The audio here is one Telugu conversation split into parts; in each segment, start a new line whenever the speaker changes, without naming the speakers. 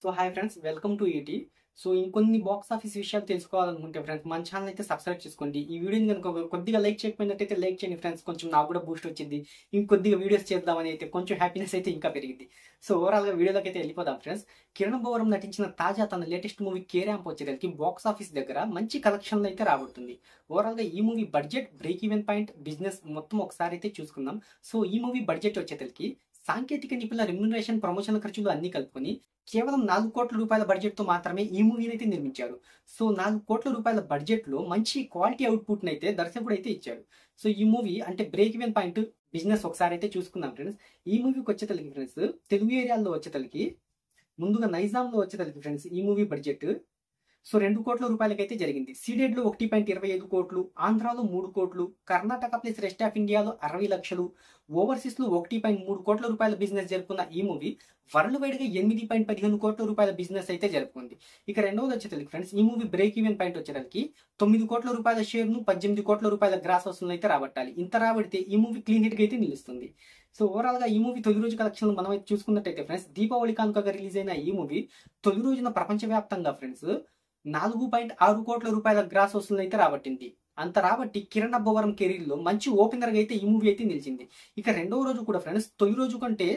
So hi friends, welcome to ET. So ఇంకొన్ని బాక్స్ ఆఫీస్ విషయాలు తెలుసుకోవాలనుకుంటే ఫ్రెండ్స్ మన ఛానల్ అయితే సబ్స్క్రైబ్ చేసుకోండి. ఈ వీడియోని కనుక కొద్దిగా లైక్ చేయకపోయినట్టయితే లైక్ చేయండి ఫ్రెండ్స్. కొంచెం నాకు కూడా బూస్ట్ వచ్చింది. ఇంకొద్దిగా వీడియోస్ చేద్దామని అయితే కొంచెం హ్యాపీనెస్ అయితే ఇంకా పెరిగింది. సో ఓవరాల్గా వీడియోలోకి అయితే వెళ్ళిపోదాం ఫ్రెండ్స్. కిరణ్ బోవరం నటించిన తాజా తన లేటెస్ట్ మూవీ కే ర్యాంప్ వచ్చేసరికి బాక్స్ ఆఫీస్ దగ్గర మంచి కలెక్షన్లు అయితే రాబడుతుంది. ఓవరాల్గా ఈ movie budget, break even point, business మొత్తం ఒకసారి అయితే చూసుకుందాం. సో ఈ మూవీ బడ్జెట్ వచ్చేసరికి సాంకేతిక నిపుణుల రెమ్యునరేషన్, ప్రమోషన్ ఖర్చులు అన్ని కలుపుకొని కేవలం 4 కోట్ల రూపాయల బడ్జెట్ తో మాత్రమే ఈ మూవీని అయితే నిర్మించారు. సో 4 కోట్ల రూపాయల బడ్జెట్ లో మంచి క్వాలిటీ అవుట్పుట్ అయితే దర్శకుడు అయితే ఇచ్చాడు. సో ఈ మూవీ అంటే బ్రేక్ ఈవెన్ పాయింట్, బిజినెస్ ఒకసారి అయితే చూసుకుందాం ఫ్రెండ్స్. ఈ మూవీకి వచ్చేతలకి ఫ్రెండ్స్ తెలుగు ఏరియాల్లో వచ్చేతలకి ముందుగా నైజాంలో వచ్చేతలకి ఫ్రెండ్స్ ఈ మూవీ బడ్జెట్ 2 కోట్ల రూపాయలకైతే జరిగింది. సీడెడ్ లో 1.25 కోట్లు, ఆంధ్రాలో 3 కోట్లు, కర్ణాటక ప్లస్ రెస్ట్ ఆఫ్ ఇండియాలో 60 లక్షలు, ఓవర్సీస్ లో 1.3 కోట్ల రూపాయల బిజినెస్ జరుపుకున్న ఈ మూవీ వరల్డ్ వైడ్ గా 8.15 కోట్ల రూపాయల బిజినెస్ అయితే జరుపుకుంది. ఇక రెండవది వచ్చేసరికి ఫ్రెండ్స్ ఈ మూవీ బ్రేక్ ఈవెన్ పాయింట్ వచ్చేసరికి 9 కోట్ల రూపాయల షేర్ ను 18 కోట్ల రూపాయల గ్రాస్ వసూలు అయితే రాబట్టాలి. ఇంత రాబడితే ఈ మూవీ క్లీన్ హిట్ గా అయితే నిలుస్తుంది. సో ఓవరాల్ గా ఈ మూవీ తొలి రోజు కలెక్షన్లు మనం అయితే చూసుకున్నట్టయితే ఫ్రెండ్స్ దీపావళి కానుకగా రిలీజ్ అయిన ఈ మూవీ తొలి రోజున ప్రపంచవ్యాప్తంగా ఫ్రెండ్స్ 4.6 కోట్ల రూపాయల గ్రాస్ వసూలు అయితే రాబట్టింది. అంత రాబట్టి కిరణ్ అబ్బవరం కెరీర్ లో మంచి ఓపెనర్ గా అయితే ఈ మూవీ అయితే నిలిచింది. ఇక రెండవ రోజు కూడా ఫ్రెండ్స్ తొలి రోజు కంటే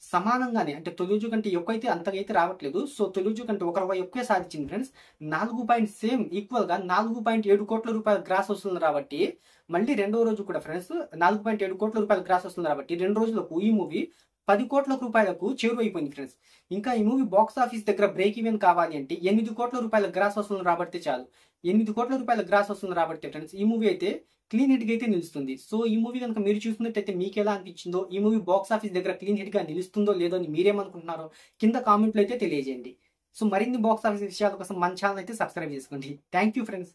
సమానంగానే, అంటే తొలి రోజు కంటే ఎక్కువ అయితే అంతగా అయితే రావట్లేదు. సో తొలి రోజు కంటే 1 ఎక్కువ సాధించింది ఫ్రెండ్స్. 4.7 కోట్ల రూపాయల గ్రాస్ వసూలు రాబట్టి మళ్ళీ రెండవ రోజు కూడా ఫ్రెండ్స్ 4.7 కోట్ల రూపాయల గ్రాస్ వసూలు రాబట్టి 2 రోజులకు ఈ మూవీ 10 కోట్ల రూపాయలకు చేరువైపోయింది ఫ్రెండ్స్. ఇంకా ఈ మూవీ బాక్స్ ఆఫీస్ దగ్గర బ్రేక్ ఈవెన్ కావాలి అంటే 8 కోట్ల రూపాయల గ్రాస్ వసూలు రాబడితే చాలు. 8 కోట్ల రూపాయల గ్రాస్ వసూలు రాబడితే ఫ్రెండ్స్ ఈ మూవీ అయితే క్లీన్ హిట్ గా అయితే నిలుస్తుంది. సో ఈ మూవీ కనుక మీరు చూసినట్టయితే మీకు ఎలా అనిపించిందో, ఈ మూవీ బాక్స్ ఆఫీస్ దగ్గర క్లీన్ హిట్ గా నిలుస్తుందో లేదో అని మీరేమనుకుంటున్నారో కింద కామెంట్లో అయితే తెలియజేయండి. సో మరిన్ని బాక్స్ ఆఫీస్ విషయాల కోసం మన ఛానల్ అయితే సబ్స్క్రైబ్ చేసుకోండి. Thank you friends.